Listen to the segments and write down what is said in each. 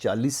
40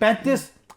35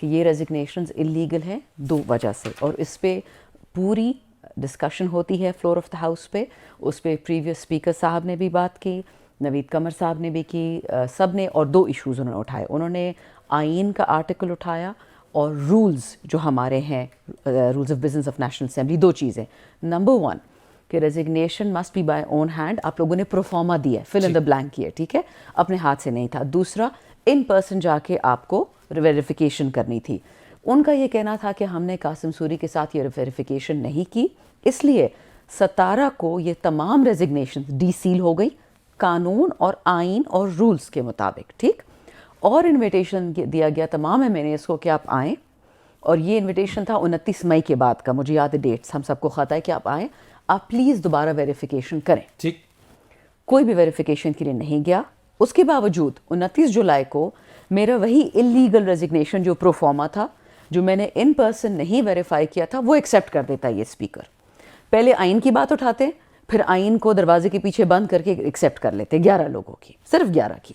کہ یہ ریزگنیشنز اللیگل ہیں 2 وجہ سے, اور اس پہ پوری ڈسکشن ہوتی ہے فلور آف دا ہاؤس پہ. اس پہ پریویس اسپیکر صاحب نے بھی بات کی, نوید قمر صاحب نے بھی کی, سب نے, اور 2 ایشوز انہوں نے اٹھائے. انہوں نے آئین کا آرٹیکل اٹھایا اور رولز جو ہمارے ہیں, rules of business of national assembly. 2 چیزیں. نمبر 1 کہ resignation must be by own hand. آپ لوگوں نے پروفارما دیا ہے, فل ان دا بلینک کیا, ٹھیک ہے, اپنے ہاتھ سے نہیں تھا. دوسرا, ان پرسن جا کے آپ کو ویریفیکیشن کرنی تھی. ان کا یہ کہنا تھا کہ ہم نے قاسم سوری کے ساتھ یہ ویریفیکیشن نہیں کی, اس لیے 17 کو یہ تمام ریزگنیشن ڈی سیل ہو گئی قانون اور آئین اور رولز کے مطابق, ٹھیک. اور انویٹیشن دیا گیا تمام MNAs کو کہ آپ آئیں, اور یہ انویٹیشن تھا 29 مئی کے بعد کا, مجھے یاد ہے ڈیٹس, ہم سب کو خطا ہے کہ آپ آئیں, آپ پلیز دوبارہ ویریفیکیشن کریں. ٹھیک. کوئی بھی ویریفیکیشن کے لیے نہیں گیا. اس کے باوجود 29 جولائی کو میرا وہی اللیگل ریزگنیشن جو پروفارما تھا, جو میں نے ان پرسن نہیں ویریفائی کیا تھا, وہ ایکسیپٹ کر دیتا یہ اسپیکر. پہلے آئین کی بات اٹھاتے, پھر آئین کو دروازے کے پیچھے بند کر کے ایکسیپٹ کر لیتے 11 لوگوں کی, صرف 11 کی.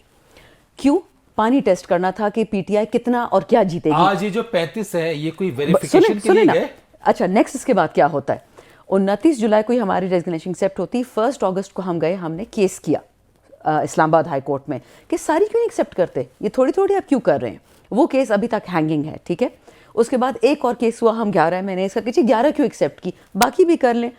کیوں؟ پانی ٹیسٹ کرنا تھا کہ پی ٹی آئی کتنا اور کیا جیتے گی. آج یہ جو 35 ہے یہ کوئی ویریفیکیشن کے لیے گئے؟ اچھا, نیکسٹ اس کے بعد کیا ہوتا ہے. 29 جولائی کو ہی ہماری ریزگنیشن ایکسیپٹ ہوتی. 1 اگست کو ہم گئے, ہم نے کیس کیا اسلام آباد ہائی کورٹ میں کہ ساری کیوں نہیں ایکسیپٹ کرتے, یہ تھوڑی تھوڑی آپ کیوں کر رہے ہیں. وہ کیس ابھی تک ہینگنگ ہے, ٹھیک ہے. اس کے بعد ایک اور کیس ہوا, ہم 11 میں نے اس کا کہ 11 کیوں ایکسیپٹ کی, باقی بھی کر لیں.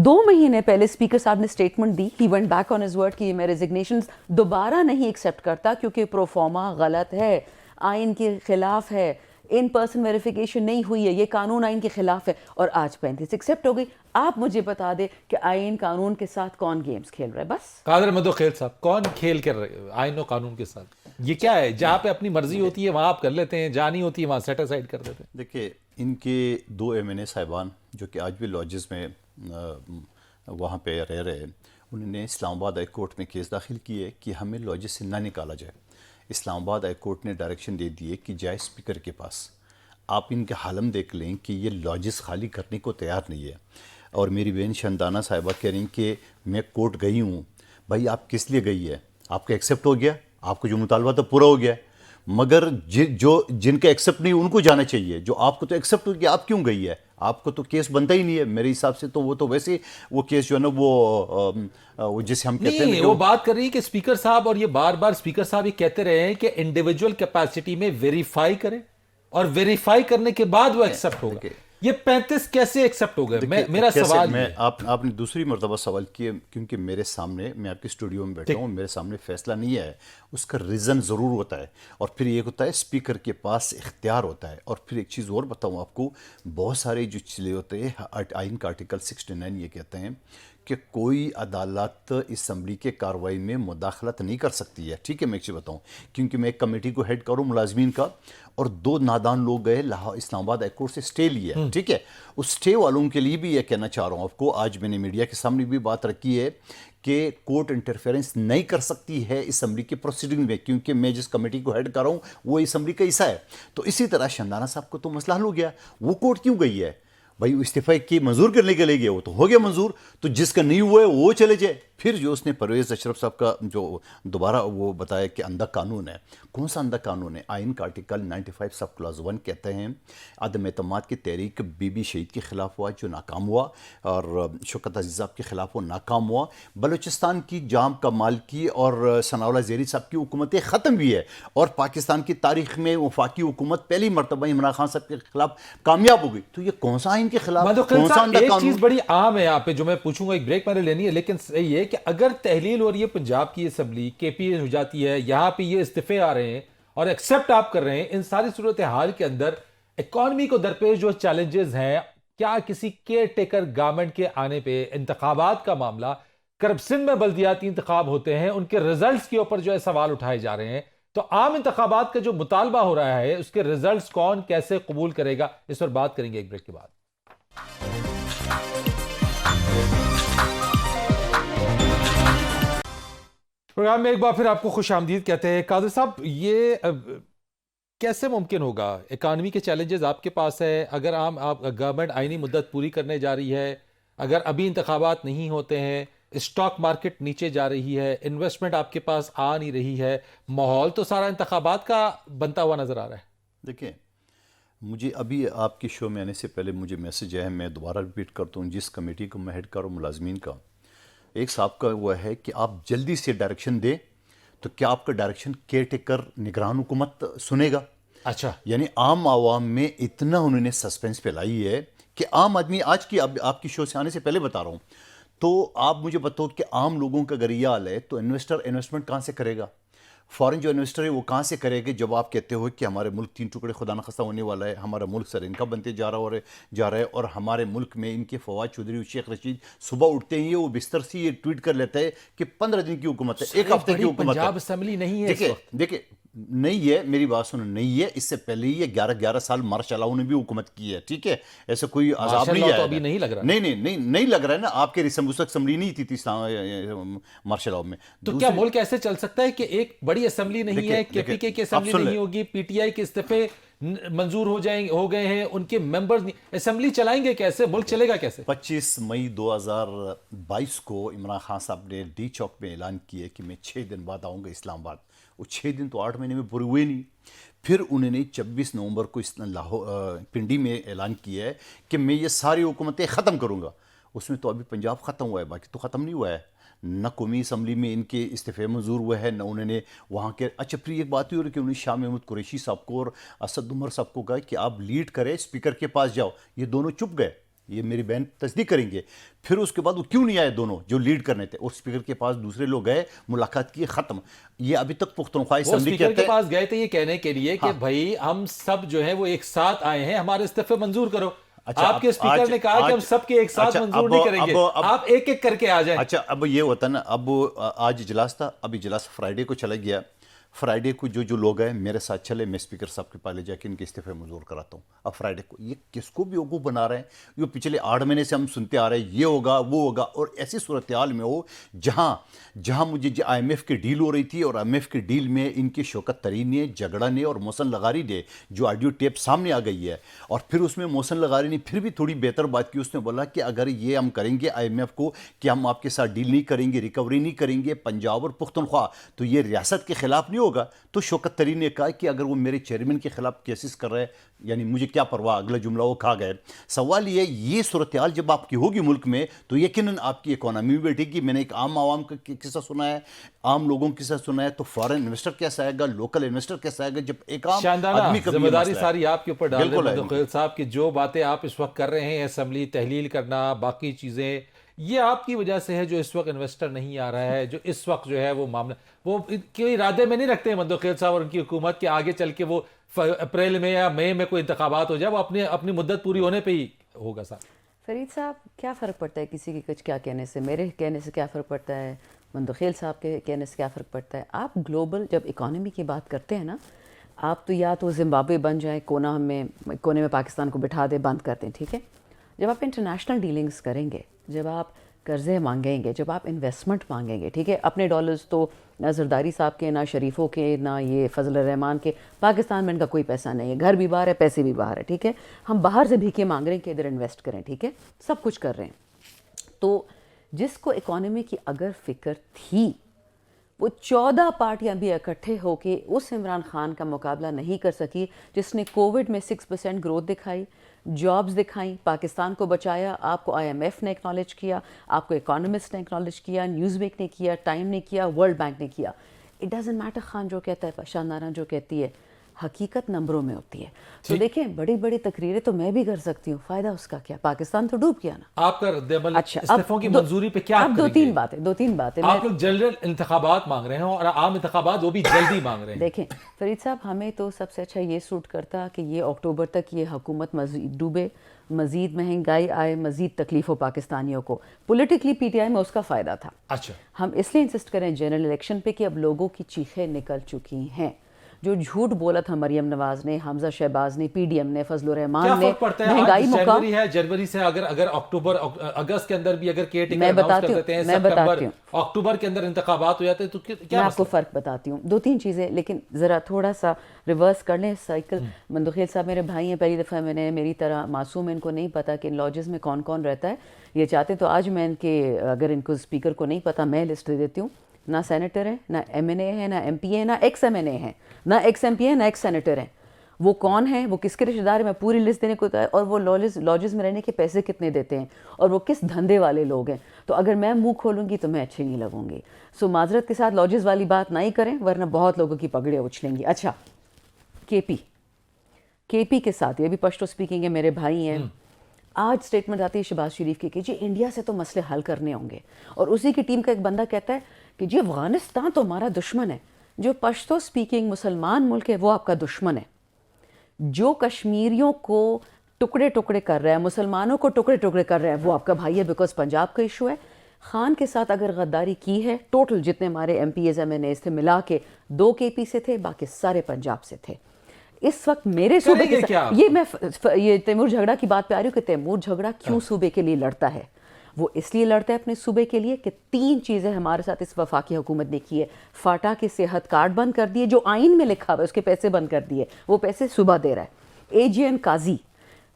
2 مہینے پہلے اسپیکر صاحب نے statement the, he went back on his word کہ میں ریزگنیشنز دوبارہ نہیں ایکسیپٹ کرتا کیونکہ پروفارما غلط ہے, آئین کے خلاف ہے, ان پرسن ویریفیکیشن نہیں ہوئی ہے, یہ قانون آئین کے خلاف ہے. اور آج 35 ایکسیپٹ ہو گئی. آپ مجھے بتا دیں کہ آئین قانون کے ساتھ کون گیمز کھیل رہا ہے. بس قادر احمد خیل صاحب, کون کھیل کر رہے آئین و قانون کے ساتھ؟ یہ کیا ہے؟ جہاں پہ اپنی مرضی ہوتی ہے وہاں آپ کر لیتے ہیں, جہاں نہیں ہوتی ہے وہاں سیٹ اسائڈ کر دیتے ہیں. دیکھیے, ان کے 2 MNA صاحبان جو کہ آج بھی لاجز میں وہاں پہ رہ رہے ہیں, انہوں نے اسلام آباد ہائی کورٹ میں کیس داخل کیے کہ ہمیں لاجز سے نہ نکالا جائے. اسلام آباد ہائی کورٹ نے ڈائریکشن دے دیے کہ جائے اسپیکر کے پاس, آپ ان کے حالم دیکھ لیں کہ یہ لاجز خالی کرنے کو تیار نہیں ہے. اور میری بہن شندانہ صاحبہ کہہ رہی ہیں کہ میں کورٹ گئی ہوں. بھائی آپ کس لیے گئی ہے؟ آپ کا ایکسیپٹ ہو گیا, آپ کو جو مطالبہ تھا پورا ہو گیا, مگر جن کا ایکسیپٹ نہیں ان کو جانا چاہیے. جو آپ کو تو ایکسیپٹ ہو گیا, آپ کیوں گئی ہے؟ آپ کو تو کیس بنتا ہی نہیں ہے میرے حساب سے. تو وہ تو ویسے وہ کیس جو ہے نا وہ جسے ہم کہتے ہیں, وہ بات کر رہی ہے کہ اسپیکر صاحب, اور یہ بار بار اسپیکر صاحب یہ کہتے رہے ہیں کہ انڈیویجول کیپیسٹی میں ویریفائی کریں, اور ویریفائی کرنے کے بعد وہ ایکسیپٹ ہوگا. یہ 35 کیسے ایکسیپٹ ہو گئے؟ میرا سوال میں آپ نے دوسری مرتبہ سوال کیا, کیونکہ میرے سامنے, میں آپ کے اسٹوڈیو میں بیٹھا ہوں, میرے سامنے فیصلہ نہیں ہے, اس کا ریزن ضرور ہوتا ہے. اور پھر یہ ہوتا ہے اسپیکر کے پاس اختیار ہوتا ہے. اور پھر ایک چیز اور بتاؤں آپ کو, بہت سارے جو چیزیں ہوتے ہیں, آئین کا آرٹیکل 69 یہ کہتے ہیں کہ کوئی عدالت اسمبلی کے کارروائی میں مداخلت نہیں کر سکتی ہے. ٹھیک ہے, میں ایک چیز بتاؤں, کیونکہ میں ایک کمیٹی کو ہیڈ کروں ملازمین کا, اور 2 نادان لوگ گئے اسلام آباد ہائی کورٹ سے اسٹے لیا. ٹھیک ہے, اس اسٹے والوں کے لیے بھی یہ کہنا چاہ رہا ہوں آپ کو, آج میں نے میڈیا کے سامنے بھی بات رکھی ہے کہ کورٹ انٹرفیرنس نہیں کر سکتی ہے اسمبلی کے پروسیڈنگ میں, کیونکہ میں جس کمیٹی کو ہیڈ کر رہا ہوں وہ اسمبلی کا حصہ ہے. تو اسی طرح شندانہ صاحب کو تو مسئلہ حل ہو گیا. وہ کورٹ کیوں گئی ہے بھائی؟ استعفے کی منظور کرنے کے لیے گیا, وہ تو ہو گیا منظور. تو جس کا نہیں ہوا ہے وہ چلے جائے. پھر جو اس نے پرویز اشرف صاحب کا جو دوبارہ وہ بتایا کہ اندھا قانون ہے, کون سا اندھا قانون ہے؟ آئین کا آرٹیکل 95 سب کلاس 1 کہتے ہیں عدم اعتماد کی تحریک بی بی شہید کے خلاف ہوا جو ناکام ہوا, اور شوکت عزیز صاحب کے خلاف وہ ناکام ہوا. بلوچستان کی جام کمال کی اور ثناء اللہ زیری صاحب کی حکومتیں ختم بھی ہے, اور پاکستان کی تاریخ میں وفاقی حکومت پہلی مرتبہ عمران خان صاحب کے خلاف کامیاب ہو گئی. تو یہ کون سا آئین کے خلاف, کون سا اندھا ایک قانون؟ چیز بڑی عام ہے یہاں پہ جو میں پوچھوں گا, ایک بریک میں نے لینی ہے, لیکن صحیح ہے کہ اگر تحلیل ہو رہی ہے پنجاب کی اسمبلی کے پی اے ہو جاتی ہے, یہاں پہ یہ استعفے آ رہے ہیں اور ایکسیپٹ آپ کر رہے ہیں, ان ساری صورتحال کے اندر اکانومی کو درپیش جو چیلنجز ہیں, کیا کسی کیئر ٹیکر گورنمنٹ کے آنے پہ انتخابات کا معاملہ, کرب سندھ میں بلدیاتی انتخاب ہوتے ہیں, ان کے ریزلٹس کے اوپر جو ہے سوال اٹھائے جا رہے ہیں, تو عام انتخابات کا جو مطالبہ ہو رہا ہے اس کے ریزلٹس کون کیسے قبول کرے گا, اس پر بات کریں گے ایک بریک کے بعد. پروگرام میں ایک بار پھر آپ کو خوش آمدید کہتے ہیں. قادر صاحب, یہ کیسے ممکن ہوگا؟ اکانومی کے چیلنجز آپ کے پاس ہے, اگر آپ گورنمنٹ آئینی مدت پوری کرنے جا رہی ہے, اگر ابھی انتخابات نہیں ہوتے ہیں, اسٹاک مارکیٹ نیچے جا رہی ہے, انویسٹمنٹ آپ کے پاس آ نہیں رہی ہے, ماحول تو سارا انتخابات کا بنتا ہوا نظر آ رہا ہے. دیکھیں مجھے ابھی آپ کے شو میں آنے سے پہلے مجھے میسج آیا ہے, میں دوبارہ ریپیٹ کرتا ہوں, جس کمیٹی کو میں ہیڈ کر رہا ہوں ملازمین کا, ایک صاحب کا وہ ہے کہ آپ جلدی سے ڈائریکشن دیں, تو کیا آپ کا ڈائریکشن کیئر ٹیکر نگران حکومت سنے گا؟ اچھا, یعنی عام عوام میں اتنا انہوں نے سسپینس پھیلائی ہے کہ عام آدمی آج کی آپ کی شو سے آنے سے پہلے بتا رہا ہوں, تو آپ مجھے بتاؤ کہ عام لوگوں کا اگر یہ حال ہے تو انویسٹمنٹ کہاں سے کرے گا؟ فورن جو انویسٹر ہے وہ کہاں سے کرے گا جب آپ کہتے ہو کہ ہمارے ملک 3 ٹکڑے خدا نخواستہ ہونے والا ہے, ہمارا ملک سر ان کا بنتے جا رہا ہے, اور ہمارے ملک میں ان کے فواد چودھری اور شیخ رشید صبح اٹھتے ہی وہ بستر سے یہ ٹویٹ کر لیتا ہے کہ 15 دن کی حکومت ہے, ایک ہفتے کی حکومت ہے. پنجاب اسمبلی نہیں ہے اس وقت. دیکھیں نہیں ہے, میری بات سنو, نہیں ہے. اس سے پہلے ہی یہ 11 سال مارشل لاء نے بھی حکومت کی ہے, ٹھیک ہے, ایسا کوئی عذاب نہیں ماشاءاللہ آیا. تو ابھی نہیں لگ رہا. نہیں لگ رہا ہے نا, آپ کے اس وقت اسمبلی نہیں تھی مارشل لاء میں. تو کیا ملک ایسے چل سکتا ہے کہ ایک بڑی اسمبلی نہیں ہے, کے پی کے کی اسمبلی نہیں ہوگی, پی ٹی آئی کے استعفے منظور ہو گئے ہیں, ان کے ممبرز اسمبلی چلائیں گے کیسے, ملک چلے گا کیسے؟ 25 مئی 2022 کو عمران خان صاحب نے ڈی چوک میں اعلان کیا کہ میں 6 دن بعد آؤں گا اسلام آباد. وہ 6 دن تو 8 مہینے میں پورے ہوئے نہیں. پھر انہوں نے 26 نومبر کو پنڈی میں اعلان کیا ہے کہ میں یہ ساری حکومتیں ختم کروں گا. اس میں تو ابھی پنجاب ختم ہوا ہے, باقی تو ختم نہیں ہوا ہے. نہ قومی اسمبلی میں ان کے استعفے منظور ہوئے ہیں, نہ انہوں نے وہاں کے. اچھا پھر ایک بات ہوئی کہ انہوں نے شاہ محمود قریشی صاحب کو اور اسد عمر صاحب کو کہا کہ آپ لیڈ کریں, اسپیکر کے پاس جاؤ. یہ دونوں چپ گئے, یہ میری بہن تصدیق کریں گے. پھر اس کے بعد وہ کیوں نہیں آئے دونوں جو لیڈ کرنے تھے, اور اسپیکر کے پاس دوسرے لوگ گئے, ملاقات کی, ختم. یہ ابھی تک پختونخوا اسمبلی اسپیکر کے پاس گئے تھے یہ کہنے کے لیے کہ بھائی ہم سب جو ہے وہ ایک ساتھ آئے ہیں, ہمارے استعفے منظور کرو. آپ کے اسپیکر نے کہا کہ ہم سب کے ایک ساتھ منظور نہیں کریں گے, آپ ایک ایک کر کے آ جائیں. اچھا اب یہ ہوتا نا, اب آج اجلاس تھا, اب اجلاس فرائیڈے کو چلا گیا. فرائیڈے کو جو لوگ ہیں میرے ساتھ چلے, میں اسپیکر صاحب کے پاس جا کے ان کے استعفے منظور کراتا ہوں. اب فرائیڈے کو یہ کس کو بھی وقوف بنا رہے ہیں, یہ پچھلے 8 مہینے سے ہم سنتے آ رہے ہیں یہ ہوگا وہ ہوگا, اور ایسی صورتحال میں ہو جہاں مجھے آئی ایم ایف کی ڈیل ہو رہی تھی, اور آئی ایم ایف کی ڈیل میں ان کے شوکت ترین نے, جھگڑا نے اور محسن لغاری نے جو آڈیو ٹیپ سامنے آ گئی ہے, اور پھر اس میں محسن لغاری نے پھر بھی تھوڑی بہتر بات کی. اس نے بولا کہ اگر یہ ہم کریں گے آئی ایم ایف کو کہ ہم آپ کے ساتھ ڈیل نہیں کریں گے, ریکوری نہیں کریں گے پنجاب اور پختونخوا, تو یہ ریاست کے خلاف نہیں ہوگا. تو شوکت ترین نے کہا کہ اگر وہ میرے چیئرمین کے خلاف کیسز کر رہے ہیں, یعنی مجھے کیا پرواہ, اگلا جملہ وہ کھا گئے. سوال یہ صورتحال جب آپ کی ہوگی ملک میں تو یقیناً آپ کی اکانومی بھی بیٹھے گی. میں نے ایک عام عوام کا قصہ سنا ہے, عام لوگوں کا قصہ سنا ہے, تو فارن انویسٹر کیسا آئے گا, لوکل انویسٹر کیسا آئے گا جب ایک عام آدمی کا ذمہ داری ساری آپ کے اوپر ڈال رہے ہیں خیل صاحب کی جو باتیں آپ اس وقت کر رہے ہیں, اسمبلی تحلیل کرنا, باقی چیزیں, یہ آپ کی وجہ سے ہے. جو اس وقت انویسٹر نہیں آ رہا ہے, جو اس وقت جو ہے وہ معاملہ وہ کوئی ارادے میں نہیں رکھتے ہیں مندوخیل صاحب اور ان کی حکومت کے آگے چل کے وہ اپریل میں یا مئی میں کوئی انتخابات ہو جائے, وہ اپنی مدت پوری ہونے پہ ہی ہوگا. صاحب فرید صاحب کیا فرق پڑتا ہے کسی کے کچھ کیا کہنے سے, میرے کہنے سے کیا فرق پڑتا ہے, مندوخیل صاحب کے کہنے سے کیا فرق پڑتا ہے. آپ گلوبل جب اکانومی کی بات کرتے ہیں نا, آپ تو یا تو زمبابوے بن جائیں, کونے میں پاکستان کو بٹھا دیں, بند کر دیں, ٹھیک ہے. جب آپ انٹرنیشنل ڈیلنگز کریں گے, جب آپ قرضے مانگیں گے, جب آپ انویسٹمنٹ مانگیں گے, ٹھیک ہے, اپنے ڈالرز تو نہ زرداری صاحب کے, نہ شریفوں کے, نہ یہ فضل الرحمان کے, پاکستان میں ان کا کوئی پیسہ نہیں ہے, گھر بھی باہر ہے, پیسے بھی باہر ہے, ٹھیک ہے. ہم باہر سے بھیکے مانگ رہے ہیں کہ ادھر انویسٹ کریں, ٹھیک ہے, سب کچھ کر رہے ہیں. تو جس کو اکانومی کی اگر فکر تھی, وہ 14 پارٹیاں بھی اکٹھے ہو کے اس عمران خان کا مقابلہ نہیں کر سکی جس نے کووڈ میں 6% گروتھ دکھائی, جابز دکھائیں, پاکستان کو بچایا. آپ کو آئی ایم ایف نے اکنالج کیا, آپ کو اکانومسٹ نے اکنالج کیا, نیوز ویک نے کیا, ٹائم نے کیا, ورلڈ بینک نے کیا. اٹ ڈزنٹ میٹر خان جو کہتا ہے, شاندارہ جو کہتی ہے, حقیقت نمبروں میں ہوتی ہے. تو دیکھیں بڑی بڑی تقریریں تو میں بھی کر سکتی ہوں, فائدہ اس کا کیا, پاکستان تو ڈوب گیا نا. آپ کا رد عمل استعفوں کی منظوری پہ کیا اب دو تین باتیں آپ لوگ جنرل انتخابات مانگ رہے ہیں اور عام انتخابات وہ بھی جلدی مانگ رہے ہیں. دیکھیں فرید صاحب, ہمیں تو سب سے اچھا یہ سوٹ کرتا کہ یہ اکتوبر تک یہ حکومت مزید ڈوبے, مزید مہنگائی آئے, مزید تکلیف ہو پاکستانیوں کو. پولیٹیکلی پی ٹی آئی میں اس کا فائدہ تھا. اچھا, ہم اس لیے انسسٹ کریں جنرل الیکشن پہ کہ اب لوگوں کی چیخیں نکل چکی ہیں. جو جھوٹ بولا تھا مریم نواز نے, حمزہ شہباز نے, پی ڈی ایم نے, فضل الرحمان نے, مہنگائی جنوری ہے, جنوری سے اگر اکتوبر اگست کے اندر بھی اگر کیئر ٹیکر اناؤنس کر دیتے ہیں, سپٹمبر اکتوبر کے اندر انتخابات ہو جاتے ہیں, تو کیا میں آپ کو فرق بتاتی ہوں. 2-3 چیزیں, لیکن ذرا تھوڑا سا ریورس کر لیں سائیکل. مندوخیل صاحب میرے بھائی ہیں, پہلی دفعہ میں نے, میری طرح معصوم, ان کو نہیں پتا کہ ان لاجز میں کون کون رہتا ہے. یہ چاہتے تو آج میں ان کے, اگر ان کو اسپیکر کو نہیں پتا, میں لسٹ دے دیتی ہوں. نہ سینیٹر ہیں, نہ ایم این اے ہیں, نہ ایم پی اے ہیں, نہ ایکس ایم این اے ہیں, نہ ایکس ایم پی ہیں, نہ ایکس سینیٹر ہیں. وہ کون ہیں, وہ کس کے رشتہ دار ہیں, میں پوری لسٹ دینے کو تیار, اور وہ لاجز میں رہنے کے پیسے کتنے دیتے ہیں, اور وہ کس دھندے والے لوگ ہیں. تو اگر میں منہ کھولوں گی تو میں اچھی نہیں لگوں گی. سو معذرت کے ساتھ لاجز والی بات نہیں کریں ورنہ بہت لوگوں کی پگڑیاں اچھلیں گی. اچھا کے پی کے ساتھ, یہ بھی پشتو سپیکنگ ہے, میرے بھائی ہیں. آج اسٹیٹمنٹ آتی ہے شہباز شریف کی کہ جی انڈیا سے تو مسئلے حل کرنے ہوں گے, اور اسی کی ٹیم کا ایک بندہ کہتا ہے کہ جی افغانستان تو ہمارا دشمن ہے. جو پشتو سپیکنگ مسلمان ملک ہے وہ آپ کا دشمن ہے. جو کشمیریوں کو ٹکڑے ٹکڑے کر رہا ہے, مسلمانوں کو ٹکڑے ٹکڑے کر رہا ہے, وہ آپ کا بھائی ہے, بیکاز پنجاب کا ایشو ہے. خان کے ساتھ اگر غداری کی ہے, ٹوٹل جتنے ہمارے MPAs MNAs تھے ملا کے 2 کے پی سے تھے, باقی سارے پنجاب سے تھے. اس وقت میرے صوبے کے ساتھ یہ تیمور جھگڑا کی بات پہ آ رہی ہوں کہ تیمور جھگڑا کیوں صوبے کے لیے لڑتا ہے. وہ اس لیے لڑتا ہے اپنے صوبے کے لیے کہ 3 چیزیں ہمارے ساتھ اس وفاقی حکومت نے کی ہے. فاٹا کے صحت کارڈ بند کر دیے, جو آئین میں لکھا ہوا ہے اس کے پیسے بند کر دیے, وہ پیسے صوبہ دے رہا ہے. اے جی این قاضی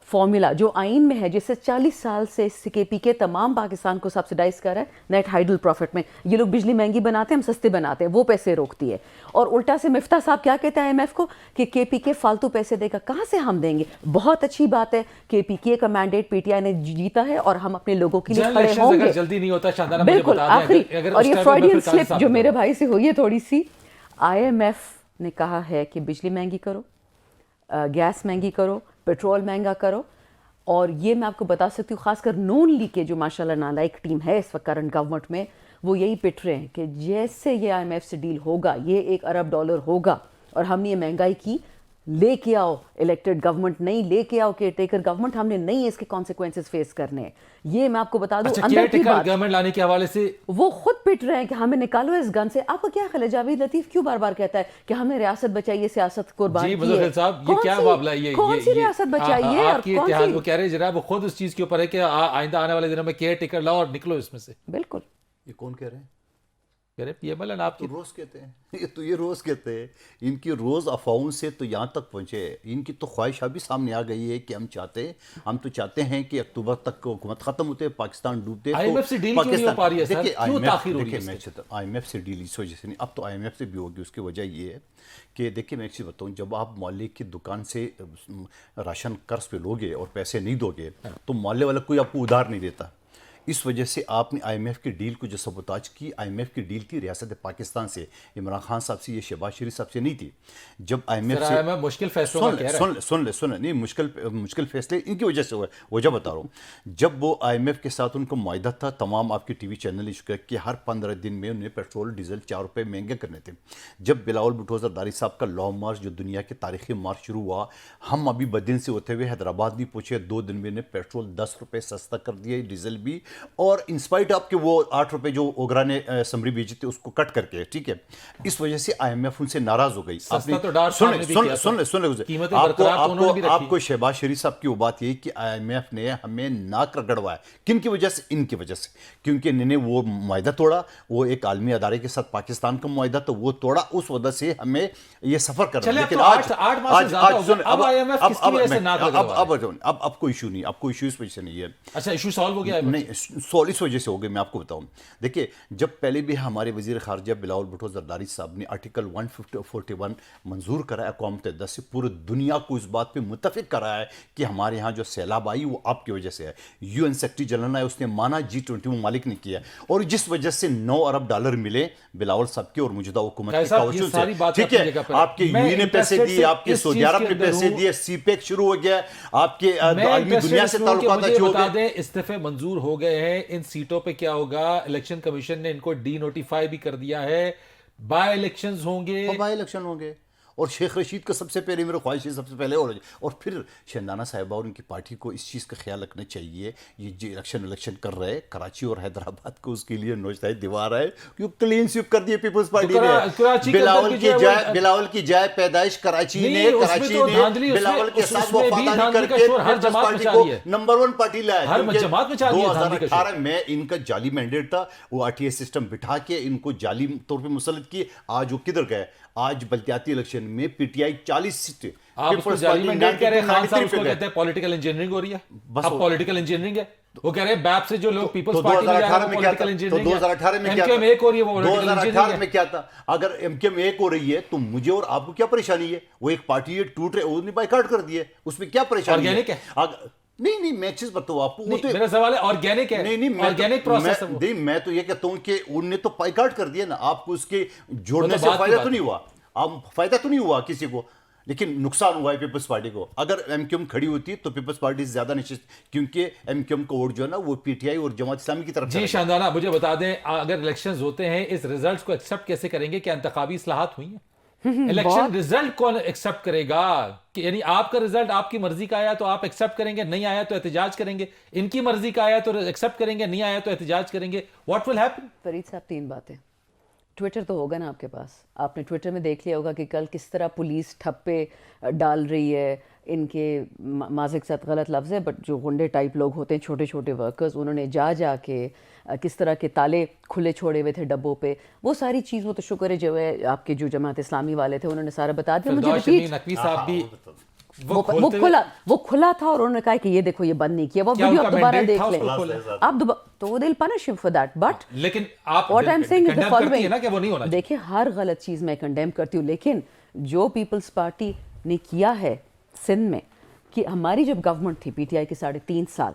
فارمولا جو آئین میں ہے, جس سے 40 سال سے کے پی کے تمام پاکستان کو سبسیڈائز کر رہا ہے نیٹ ہائیڈل پروفٹ میں. یہ لوگ بجلی مہنگی بناتے ہیں, ہم سستے بناتے ہیں, وہ پیسے روکتی ہے. اور الٹا سے مفتاح صاحب کیا کہتا ہے ایم ایف کو کہ کے پی کے فالتو پیسے دے گا. کہاں سے ہم دیں گے؟ بہت اچھی بات ہے, کے پی کے کا مینڈیٹ پی ٹی آئی نے جیتا ہے اور ہم اپنے لوگوں کے لیے کھڑے ہوں گے. جلدی نہیں ہوتا شاندار. بالکل آخری, اور یہ فرائیڈین سلپ جو میرے بھائی سے ہوئی ہے تھوڑی سی, آئی ایم ایف نے کہا ہے کہ بجلی مہنگی کرو, گیس مہنگی کرو, پیٹرول مہنگا کرو. اور یہ میں آپ کو بتا سکتی ہوں, خاص کر نون لیگ کے جو ماشاء اللہ نالائق ٹیم ہے اس وقت کرنٹ گورنمنٹ میں, وہ یہی پٹ رہے ہیں کہ جیسے یہ آئی ایم ایف سے ڈیل ہوگا, یہ $1 ارب ہوگا, اور ہم نے یہ مہنگائی کی, لے کے آؤ الیکٹڈ گورنمنٹ, نہیں لے کے آؤ کیئر ٹیکر گورنمنٹ, ہم نے نہیں اس کے کانسیکوینسز فیس کرنے ہیں. یہ میں آپ کو بتا دوں اندر کی بات, گورنمنٹ لانے کے حوالے سے وہ خود پٹ رہے ہیں کہ ہمیں نکالو اس گن سے. آپ کو کیا خیال ہے جاوید لطیف کیوں بار بار کہتا ہے کہ ہم نے ریاست بچائی ہے, سیاست قربان کی ہے؟ جی مظفر صاحب, یہ کیا معاملہ ہے؟ کون سی ریاست بچائی ہے؟ آپ کی اتحاد وہ کہہ رہے ہیں جناب, وہ خود اس چیز کے اوپر ہے کہ آئندہ آنے والے دنوں میں کیئر ٹیکر لاؤ اور نکلو اس میں سے. بالکل. یہ کون کہہ رہے ہیں؟ کہہ رہے پی ایم ایل اینڈ آپ کی روز کہتے ہیں, یہ روز کہتے ہیں. ان کی روز افواہوں سے تو یہاں تک پہنچے. ان کی تو خواہش ابھی سامنے آ گئی ہے کہ ہم تو چاہتے ہیں کہ اکتوبر تک حکومت ختم ہوتے, پاکستان ڈوبتے. آئی ایم ایف سے ڈیل کیوں نہیں ہو پا رہی ہے سر؟ کیوں تاخیر ہو رہی ہے؟ آئی ایم ایف سے ڈیل اس وجہ سے نہیں, اب تو آئی ایم ایف سے بھی ہوگی. اس کی وجہ یہ ہے کہ دیکھیں میں ایک چیز بتاؤں, جب آپ محلے کی دکان سے راشن قرض پہ لوگے اور پیسے نہیں دو گے تو محلے والا کوئی آپ کو ادھار نہیں دیتا. اس وجہ سے آپ نے آئی ایم ایف کی ڈیل کو جو سبوتاج کی, آئی ایم ایف کی ڈیل تھی ریاست پاکستان سے, عمران خان صاحب سے, یہ شہباز شریف صاحب سے نہیں تھی. جب آئی ایم ایف سے مشکل فیصلوں کا کہہ رہا ہے, سن لے نہیں, مشکل فیصلے ان کی وجہ سے ہوئے. وجہ بتا رہا ہوں, جب وہ آئی ایم ایف کے ساتھ ان کو معاہدہ تھا, تمام آپ کے ٹی وی چینل ایشو کہ ہر 15 دن میں انہیں پیٹرول ڈیزل $4 مہنگے کرنے تھے. جب بلاول بھٹو زرداری صاحب کا لانگ مارچ, جو دنیا کے تاریخی مارچ شروع ہوا, ہم ابھی بدن سے ہوتے ہوئے حیدرآباد نہیں پہنچے, 2 دن میں انہیں پیٹرول $10 سستا کر دیا, ڈیزل بھی. اور انسپائٹ آپ کے وہ $8 جو اوگرا نے اسمبلی بھیجی تھے اس کو کٹ کر کے, ٹھیک ہے, اس وجہ سے آئی ایم ایف ان سے ناراض ہو گئی. آپ کو شہباز شریف صاحب کی وہ بات یہی کہ آئی ایم ایف نے ہمیں ناک رگڑوایا. کن کی وجہ سے؟ ان کی وجہ سے, کیونکہ انہوں نے وہ معاہدہ توڑا, وہ ایک عالمی ادارے کے ساتھ پاکستان کا معاہدہ تو وہ توڑا, اس وجہ سے ہمیں یہ سفر کرنا. لیکن اب کوئی ایشو نہیں, اب کوئی ایشو اس وجہ سے نہیں ہے. اچھا ایشو سالو ہو گیا ہے؟ نہیں, سوال اس وجہ سے ہو گئے, میں آپ کو بتاؤں. دیکھیں, جب پہلے بھی ہمارے وزیر خارجہ بلاول بھٹو زرداری صاحب نے آرٹیکل 141 منظور کرا اقوام متحدہ سے, پورے دنیا کو اس بات پہ متفق کرا ہے کہ ہمارے ہاں جو سیلاب آئی وہ آپ کی وجہ سے ہے. UN سیکرٹری جنرل ہے, اس نے مانا, G20 ممالک نے کیا, اور جس وجہ سے $9 ارب ملے بلاول صاحب کے اور موجودہ حکومت کی کاوشوں سے. ٹھیک ہے, آپ کے UN نے پیسے دیے, آپ کے سعودی عرب نے پیسے دیے, سی پیک شروع ہو گیا, آپ کے عالمی دنیا سے تعلقات اچھے ہو گئے. استعفے منظور ہو گئے ہیں, ان سیٹوں پہ کیا ہوگا؟ الیکشن کمیشن نے ان کو ڈی نوٹیفائی بھی کر دیا ہے, بائی الیکشنز ہوں گے. بائی الیکشن ہوں گے, اور شیخ رشید کا سب سے پہلے میرے خواہش ہے سب سے پہلے, اور پھر شہنانہ صاحبہ اور ان کی پارٹی کو اس چیز کا خیال رکھنا چاہیے. یہ جو الیکشن کر رہے کراچی اور حیدرآباد کو, اس کے لیے نوچتا دیوار ہے, کیونکہ کلین سویپ کر دیے پیپلز پارٹی نے. بلاول کی جائے پیدائش کراچی نے, بلاول کے ساتھ وفاداری کر کے پیپلز پارٹی کو نمبر 1 پارٹی لایا. 2018 میں ان کا جعلی مینڈیٹ تھا, وہ RTI سسٹم بٹھا کے ان کو جعلی طور پہ مسلط کیے. آج وہ کدھر گئے؟ آج بلدیاتی الیکشن میں پی ٹی آئی 40 سیٹیں. آپ اس کو جعلی مینڈیٹ کہہ رہے ہیں, خان صاحب اس کو کہتے ہیں پولیٹیکل انجینئرنگ ہو رہی ہے. اب پولیٹیکل انجینئرنگ ہے, وہ کہہ رہے ہیں بیپ سے جو لوگ پیپلز تو پارٹی میں 2018 میں کیا تھا؟ تو 2018 میں کیا تھا؟ 2018 میں کیا تھا؟ اگر ایم کیو ایم ایک ہو رہی ہے تو مجھے اور آپ کو کیا پریشانی ہے؟ وہ ایک پارٹی ہے ٹوٹ رہے، وہ نے بائیکاٹ کر دیے، اس میں کیا پریشانی ہے؟ آرگینک ہے نہیں میں چیز بتاؤں آپ کو، میرا سوال ہے آرگینک ہے، نہیں آرگینک پروسیس ہے وہ. نہیں میں تو یہ کہتا ہوں کہ ان نے تو بائیکاٹ کر دیا نا، آپ کو اس کے جوڑنے سے فائدہ تو نہیں ہوا، فائدہ تو نہیں ہوا کسی کو، لیکن نقصان ہوا ہے پیپلز پارٹی کو. اگر ایم کیو ایم کھڑی ہوتی تو پیپلز پارٹی سے زیادہ نشست، کیونکہ ایم کیو ایم کا ووٹ جو ہے نا وہ پی ٹی آئی اور جماعت اسلامی کی طرف. جی شاندانہ، مجھے بتا دیں اگر الیکشنز ہوتے ہیں اس ریزلٹس کو ایکسیپٹ کیسے کریں گے؟ کیا انتخابی اصلاحات ہوئی ہیں؟ الیکشن ریزلٹ کون ایکسیپٹ کرے گا؟ یعنی آپ کا ریزلٹ آپ کی مرضی کا آیا تو آپ ایکسیپٹ کریں گے، نہیں آیا تو احتجاج کریں گے، ان کی مرضی کا آیا تو ایکسیپٹ کریں گے، نہیں آیا تو احتجاج کریں گے. What will happen? فرید صاحب 3 باتیں. ٹویٹر تو ہوگا نا آپ کے پاس، آپ نے ٹویٹر میں دیکھ لیا ہوگا کہ کل کس طرح پولیس ٹھپے ڈال رہی ہے ان کے، معذرت کے ساتھ غلط لفظ ہے بٹ جو غنڈے ٹائپ لوگ ہوتے ہیں چھوٹے چھوٹے ورکرز، انہوں نے جا کے کس طرح کے تالے کھلے چھوڑے ہوئے تھے ڈبوں پہ، وہ ساری چیز. وہ تو شکر ہے جو ہے آپ کے جو جماعت اسلامی والے تھے انہوں نے سارا بتا دیا. مجھے ریپیٹ، نقوی صاحب بھی وہ کھلا تھا اور انہوں نے کہا کہ یہ دیکھو یہ بند نہیں کیا، وہ ویڈیو آپ دوبارہ دیکھ لیں آپ تو وہ they'll punish him for that. But لیکن آپ what I'm saying is the کرتی ہے نا following. کہ وہ نہیں ہونا. دیکھیں ہر غلط چیز میں کنڈیم کرتی ہوں، لیکن جو پیپلز پارٹی نے کیا ہے سندھ میں، کہ ہماری جب گورنمنٹ تھی پی ٹی آئی کے 3.5 سال،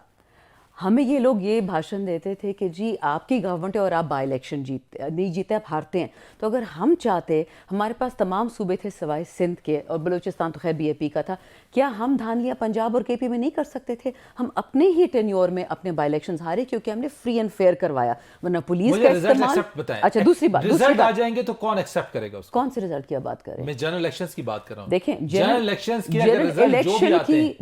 ہمیں یہ لوگ یہ بھاشن دیتے تھے کہ جی آپ کی گورنمنٹ ہے اور آپ بائی الیکشن نہیں جیتے، آپ ہارتے ہیں. تو اگر ہم چاہتے، ہمارے پاس تمام صوبے تھے سوائے سندھ کے، اور بلوچستان تو خیر بی اے پی کا تھا، کیا ہم دھانیہ پنجاب اور کے پی میں نہیں کر سکتے تھے؟ ہم اپنے ہی ٹینیور میں اپنے بائی الیکشنز ہارے کیونکہ ہم نے فری اینڈ فیئر کروایا، ورنہ پولیس کا استعمال. اچھا دوسری بات ریزلٹ آ جائیں گے تو کون ایکسیپٹ کرے گا اس کو؟ کون سے رزلٹ کی آپ بات کر رہے ہیں؟ میں جنرل الیکشنز کی بات کر رہا ہوں. دیکھیں جنرل الیکشن کی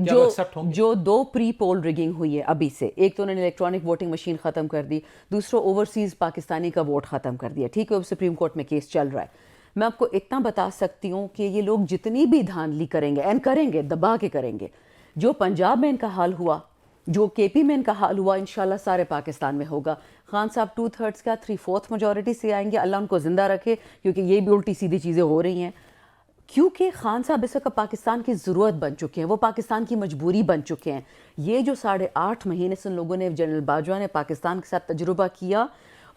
جو 2 پری پول ریگنگ ہوئی ہے ابھی سے، ایک تو انہوں نے الیکٹرانک ووٹنگ مشین ختم کر دی، دوسرا اوورسیز پاکستانی کا ووٹ ختم کر دیا. ٹھیک ہے، اب سپریم کورٹ میں کیس چل رہا ہے. میں آپ کو اتنا بتا سکتی ہوں کہ یہ لوگ جتنی بھی دھاندلی کریں گے، اینڈ کریں گے، دبا کے کریں گے. جو پنجاب میں ان کا حال ہوا، جو کے پی میں ان کا حال ہوا، انشاءاللہ سارے پاکستان میں ہوگا. خان صاحب 2/3 کا 3/4 میجورٹی سے آئیں گے، اللہ ان کو زندہ رکھے، کیونکہ یہ بھی الٹی سیدھی چیزیں ہو رہی ہیں. کیونکہ خان صاحب اس وقت پاکستان کی ضرورت بن چکے ہیں، وہ پاکستان کی مجبوری بن چکے ہیں. یہ جو 8.5 مہینے سے ان لوگوں نے، جنرل باجوہ نے پاکستان کے ساتھ تجربہ کیا،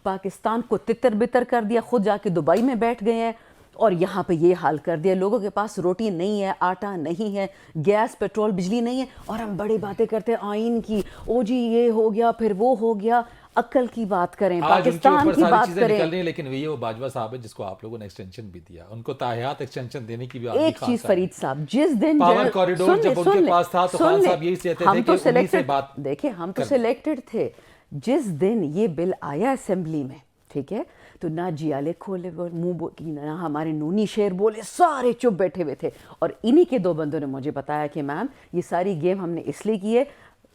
پاکستان کو تتر بتر کر دیا، خود جا کے دبئی میں بیٹھ گئے ہیں اور یہاں پہ یہ حال کر دیا. لوگوں کے پاس روٹی نہیں ہے، آٹا نہیں ہے، گیس پیٹرول بجلی نہیں ہے، اور ہم بڑی باتیں کرتے ہیں آئین کی، او جی یہ ہو گیا پھر وہ ہو گیا. عقل کی بات کریں، پاکستان کی بات کریں. لیکن وہ باجوہ صاحب ہے جس کو آپ لوگوں نے ایکسٹینشن بھی دیا، ان کو تاحیات ایکسٹینشن دینے کی بھی ایک چیز فرید صاحب، جس دن پاور کوریڈور جب ان کے پاس تھا تو خان صاحب یہی کہتے تھے کہ انہی سے بات. دیکھیں ہم تو سلیکٹڈ تھے. جس دن یہ بل آیا اسمبلی میں، ٹھیک ہے، تو نہ جیالے کھولے منہ کی، نہ ہمارے نونی شیر بولے، سارے چپ بیٹھے ہوئے تھے. اور انہی کے 2 بندوں نے مجھے بتایا کہ میم یہ ساری گیم ہم نے اس لیے کی ہے.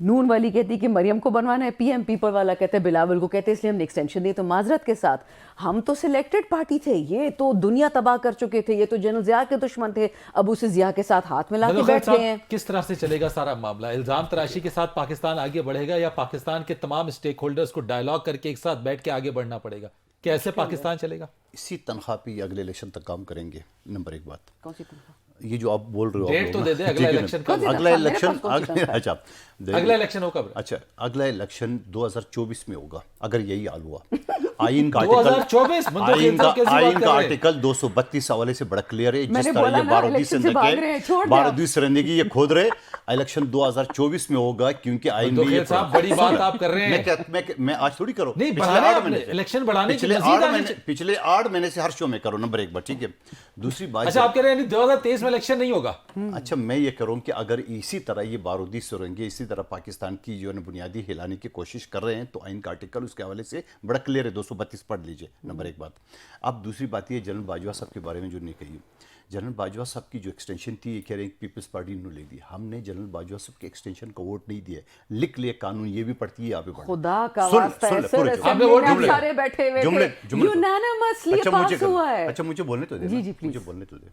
نون والی کہتی کہ مریم کو بنوانا ہے پی ایم، پیپل والا کہتے ہیں بلاول کو، کہتے ہیں اس لیے ہم نے ایکسٹینشن دی. تو معذرت کے ساتھ ہم تو سلیکٹڈ پارٹی تھے، یہ تو دنیا تباہ کر چکے تھے، یہ تو جنرل ضیاء کے دشمن تھے، اب اسے ضیاء کے ساتھ ہاتھ ملا کے بیٹھ گئے ہیں. کس طرح سے چلے گا سارا معاملہ؟ الزام تراشی کے ساتھ پاکستان آگے بڑھے گا یا پاکستان کے تمام اسٹیک ہولڈرز کو ڈائیلاگ کر کے ایک ساتھ بیٹھ کے آگے بڑھنا پڑے گا؟ کیسے پاکستان چلے گا؟ اسی تنخواہ پہ اگلے الیکشن تک کام کریں گے. نمبر 1 بات، کون سی تنخواہ؟ یہ جو آپ بول رہے ہو، ڈیٹ تو دے دیں اگلا الیکشن کا. اگلا الیکشن اچھا اگلا الیکشن ہو کب؟ اچھا اگلا الیکشن 2024 میں ہوگا اگر یہی حال ہوا. آئین کا آرٹیکل 232 حوالے سے بڑا کلیئر ہے. جس طرح یہ بارودی سرندگی یہ کھود رہے، الیکشن 2024 میں ہوگا کیونکہ آئین میں یہ بڑی بات آپ کر رہے ہیں. میں آج تھوڑی کروں، الیکشن بڑھانے پچھلے 8 مہینے سے ہر شو میں کرو. نمبر 1 بات، ٹھیک ہے. دوسری بات، اچھا آپ کہہ رہے ہیں 2023 میں الیکشن نہیں ہوگا؟ اچھا میں یہ کروں کہ اگر اسی طرح یہ بارودی سرنگیں اسی طرح پاکستان کی جو ہے بنیادی ہلانے کی کوشش کر رہے ہیں تو آئین کا آرٹیکل اس کے حوالے سے بڑا کلیئر ہے، 232 پڑھ لیجئے. نمبر 1 بات. اب دوسری بات یہ جنرل باجوہ صاحب کے بارے میں جو نہیں کہی، جنرل باجوہ صاحب کی جو ایکسٹینشن تھی یہ کہہ رہے ہیں کہ پیپلز پارٹی نے لے دی. ہم نے جنرل باجوہ صاحب کے ایکسٹینشن کا ووٹ نہیں دیا. لکھ لیا قانون، یہ بھی پڑھتی ہے آپ بھی. خدا کا واسطہ ہے سر، اسمبلی سارے بیٹھے ہوئے تھے، یونانیمسلی پاس ہوا ہے. اچھا مجھے بولنے تو دے، مجھے بولنے تو دے.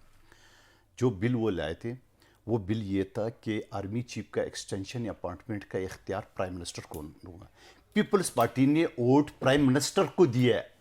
جو بل وہ لائے تھے وہ بل یہ تھا کہ آرمی چیف کا ایکسٹینشن یا اپارٹمنٹ کا اختیار پرائم منسٹر کو ہوگا. پیپلز پارٹی نے ووٹ پرائم منسٹر کو دیا ہے.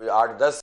8-10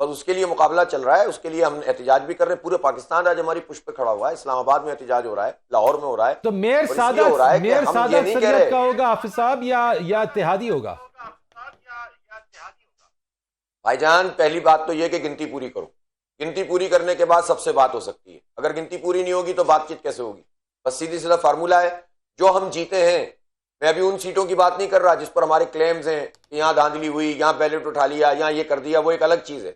بس اس کے لیے مقابلہ چل رہا ہے، اس کے لیے ہم احتجاج بھی کر رہے ہیں. پورے پاکستان آج ہماری پشت پہ کھڑا ہوا ہے. اسلام آباد میں احتجاج ہو رہا ہے، لاہور میں ہو رہا ہے. تو میئر اور اس لیے سادہ ہو رہا ہے کہ ہم یہ نہیں کہہ اکثریت رہے. کا ہوگا حافظ صاحب یا اتحادی ہوگا؟ بھائی جان پہلی بات تو یہ کہ گنتی پوری کرو. گنتی پوری کرنے کے بعد سب سے بات ہو سکتی ہے. اگر گنتی پوری نہیں ہوگی تو بات چیت کیسے ہوگی؟ بس سیدھی سیدھا فارمولہ ہے. جو ہم جیتے ہیں، میں ابھی ان سیٹوں کی بات نہیں کر رہا جس پر ہمارے کلیمز ہیں کہ یہاں دھاندلی ہوئی، یہاں بیلٹ اٹھا لیا، یہاں یہ کر دیا. وہ ایک الگ چیز ہے،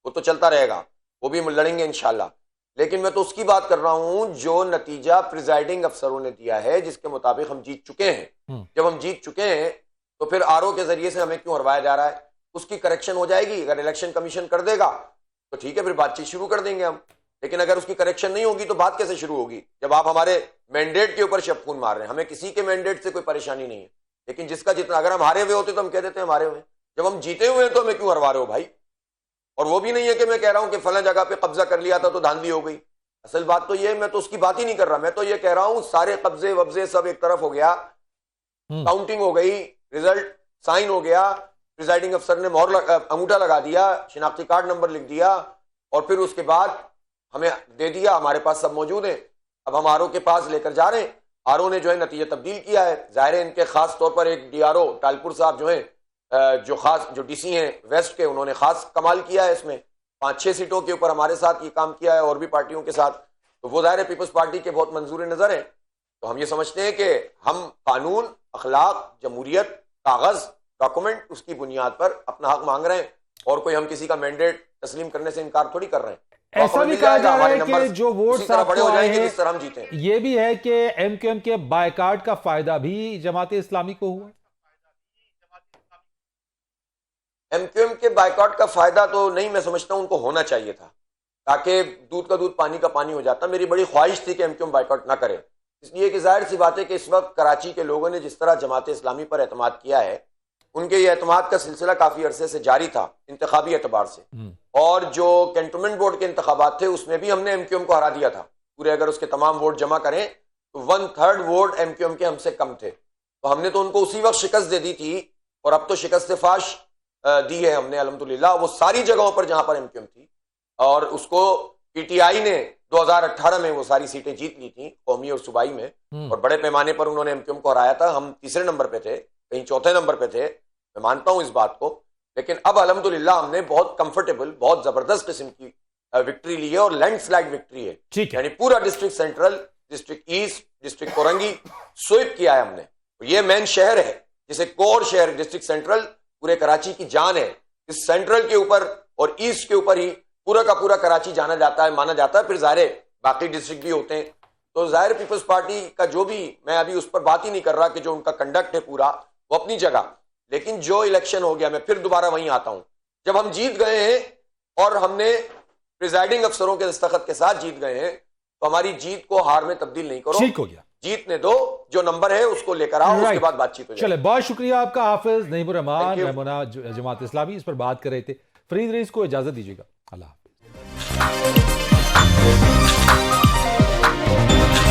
وہ تو چلتا رہے گا، وہ بھی لڑیں گے انشاءاللہ. لیکن میں تو اس کی بات کر رہا ہوں جو نتیجہ پریزائڈنگ افسروں نے دیا ہے، جس کے مطابق ہم جیت چکے ہیں. جب ہم جیت چکے ہیں تو پھر RO کے ذریعے سے ہمیں کیوں ہروایا جا رہا ہے؟ اس کی کریکشن ہو جائے گی. اگر الیکشن کمیشن کر دے گا تو ٹھیک ہے، پھر بات چیت شروع کر دیں گے ہم. لیکن اگر اس کی کریکشن نہیں ہوگی تو بات کیسے شروع ہوگی؟ جب آپ ہمارے مینڈیٹ کے اوپر شب خون مار رہے ہیں. ہمیں کسی کے مینڈیٹ سے کوئی پریشانی نہیں ہے، لیکن جس کا جتنا، اگر ہم ہارے ہوئے ہوتے تو ہم کہہ دیتے ہیں ہمارے ہوئے. جب ہم جیتے ہوئے ہیں تو ہمیں کیوں ہروا رہے ہو بھائی؟ اور وہ بھی نہیں ہے کہ میں کہہ رہا ہوں کہ فلاں جگہ پہ قبضہ کر لیا تھا تو دھاندلی ہو گئی. اصل بات تو یہ، میں تو اس کی بات ہی نہیں کر رہا. میں تو یہ کہہ رہا ہوں سارے قبضے وبضے سب ایک طرف ہو گیا، کاؤنٹنگ ہو گئی، ریزلٹ سائن ہو گیا، پریزائڈنگ افسر نے انگوٹھا لگا دیا، شناختی کارڈ نمبر لکھ دیا، اور پھر اس کے بعد ہمیں دے دیا. ہمارے پاس سب موجود ہیں. اب ہم RO کے پاس لے کر جا رہے ہیں. RO نے جو ہے نتیجہ تبدیل کیا ہے. ظاہر ہے ان کے خاص طور پر ایک DRO ٹالپور صاحب جو ہیں، جو DC ہیں ویسٹ کے، انہوں نے خاص کمال کیا ہے. اس میں 5-6 سیٹوں کے اوپر ہمارے ساتھ یہ کام کیا ہے اور بھی پارٹیوں کے ساتھ. تو وہ ظاہر ہے پیپلز پارٹی کے بہت منظور نظر ہیں. تو ہم یہ سمجھتے ہیں کہ ہم قانون، اخلاق، جمہوریت، کاغذ، ڈاکومنٹ، اس کی بنیاد پر اپنا حق مانگ رہے ہیں، اور کوئی ہم کسی کا مینڈیٹ تسلیم کرنے سے انکار تھوڑی کر رہے ہیں. ایسا بھی کہا جا رہا ہے کہ جو ووٹس آپ بڑے کو ہو آئے جائیں گے ہیں، جس طرح ہم جیتے ہیں. یہ بھی ہے کہ MQM کے بائیکاٹ کا فائدہ بھی جماعت اسلامی کو ہوا. MQM کے بائیکاٹ کا فائدہ تو نہیں، میں سمجھتا ہوں ان کو ہونا چاہیے تھا، تاکہ دودھ کا دودھ پانی کا پانی ہو جاتا. میری بڑی خواہش تھی کہ MQM بائیکاٹ نہ کرے، اس لیے کہ ظاہر سی بات ہے کہ اس وقت کراچی کے لوگوں نے جس طرح جماعت اسلامی پر اعتماد کیا ہے، ان کے یہ اعتماد کا سلسلہ کافی عرصے سے جاری تھا انتخابی اعتبار سے. اور جو کینٹونمنٹ بورڈ کے انتخابات تھے اس میں بھی ہم نے MQM کو ہرا دیا تھا. پورے اگر اس کے تمام ووٹ جمع کریں تو 1/3 ووٹ MQM کے ہم سے کم تھے. تو ہم نے تو ان کو اسی وقت شکست دے دی تھی، اور اب تو شکست فاش دی ہے ہم نے الحمدللہ وہ ساری جگہوں پر جہاں پر MQM تھی. اور اس کو PTI نے 2018 میں وہ ساری سیٹیں جیت لی تھیں قومی اور صوبائی میں، اور بڑے پیمانے پر انہوں نے MQM کو ہرایا تھا. ہم تیسرے نمبر پہ تھے، کہیں چوتھے نمبر پہ تھے، میں مانتا ہوں اس بات کو. لیکن اب الحمدللہ ہم نے بہت کمفرٹیبل، بہت زبردست قسم کی وکٹری لی ہے، اور لینڈ سلائڈ وکٹری ہے. یعنی پورا district central, district east, district Korangi sweep کیا ہے ہم نے. یہ مین شہر ہے جسے کور شہر ڈسٹرکٹ سینٹرل پورے کراچی کی جان ہے. اس سینٹرل کے اوپر اور ایسٹ کے اوپر ہی پورا کا پورا کراچی جانا جاتا ہے، مانا جاتا ہے. پھر ظاہر باقی ڈسٹرکٹ بھی ہوتے ہیں. تو ظاہر پیپلز پارٹی کا جو بھی، میں ابھی اس پر بات ہی نہیں کر رہا کہ جو ان کا کنڈکٹ ہے پورا وہ اپنی جگہ، لیکن جو الیکشن ہو گیا، میں پھر دوبارہ وہیں آتا ہوں، جب ہم جیت گئے ہیں اور ہم نے پریزائڈنگ افسروں کے دستخط کے ساتھ جیت گئے ہیں، تو ہماری جیت کو ہار میں تبدیل نہیں کرو. ٹھیک ہو گیا، جیتنے دو، جو نمبر ہے اس کو لے کر آؤ، اس کے بعد بات چیت ہو جائے. چلے، بہت شکریہ آپ کا حافظ نعیم الرحمان رہنما جماعت اسلامی، اس پر بات کر رہے تھے. فرید رئیس کو اجازت دیجیے گا. اللہ حافظ.